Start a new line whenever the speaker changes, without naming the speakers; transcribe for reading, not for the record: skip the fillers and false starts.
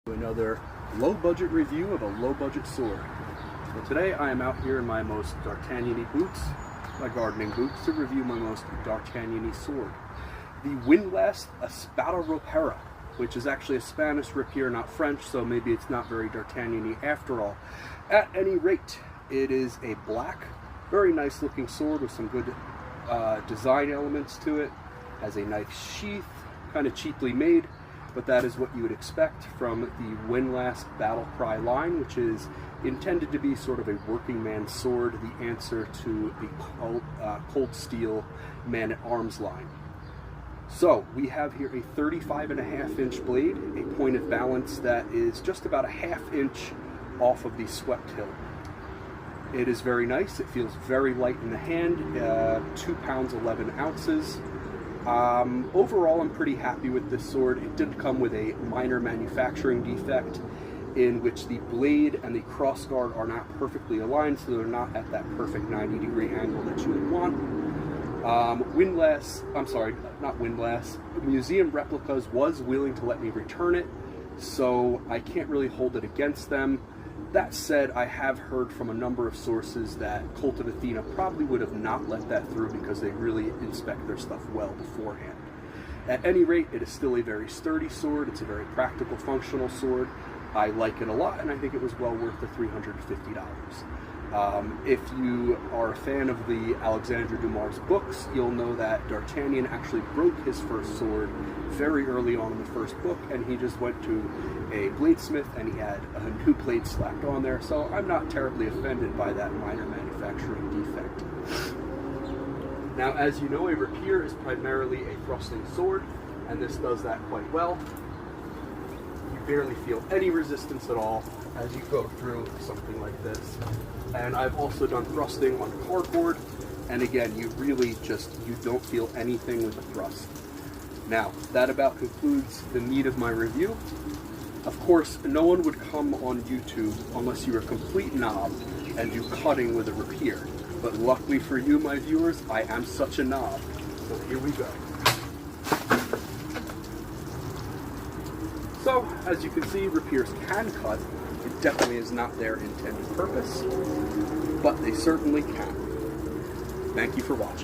Another low-budget review of a low-budget sword. So today I am out here in my most D'Artagnan-y boots, my gardening boots, to review my most D'Artagnan-y sword. The Windlass Espada Ropera, which is actually a Spanish rapier, not French, so maybe it's not very D'Artagnan-y after all. At any rate, it is a black, very nice looking sword with some good design elements to it. Has a nice sheath, kind of cheaply made, but that is what you would expect from the Windlass Battle Cry line, which is intended to be sort of a working man's sword, the answer to the Cold Steel Man-at-Arms line. So we have here a 35.5-inch blade, a point of balance that is just about a half-inch off of the swept hilt. It is very nice. It feels very light in the hand, 2 pounds 11 ounces. Overall, I'm pretty happy with this sword. It did come with a minor manufacturing defect in which the blade and the crossguard are not perfectly aligned, so they're not at that perfect 90-degree angle that you would want. Museum Replicas was willing to let me return it, so I can't really hold it against them. That said, I have heard from a number of sources that Cult of Athena probably would have not let that through because they really inspect their stuff well beforehand. At any rate, it is still a very sturdy sword. It's a very practical, functional sword. I like it a lot, and I think it was well worth the $350. If you are a fan of the Alexandre Dumas books, you'll know that D'Artagnan actually broke his first sword very early on in the first book, and he just went to a bladesmith and he had a new blade slapped on there, so I'm not terribly offended by that minor manufacturing defect. Now, as you know, a rapier is primarily a thrusting sword, and this does that quite well. You barely feel any resistance at all as you go through something like this. And I've also done thrusting on cardboard, and again, you don't feel anything with the thrust. Now, that about concludes the meat of my review. Of course, no one would come on YouTube unless you're a complete knob and do cutting with a rapier. But luckily for you, my viewers, I am such a knob. So here we go. So, as you can see, rapiers can cut. It definitely is not their intended purpose, but they certainly can. Thank you for watching.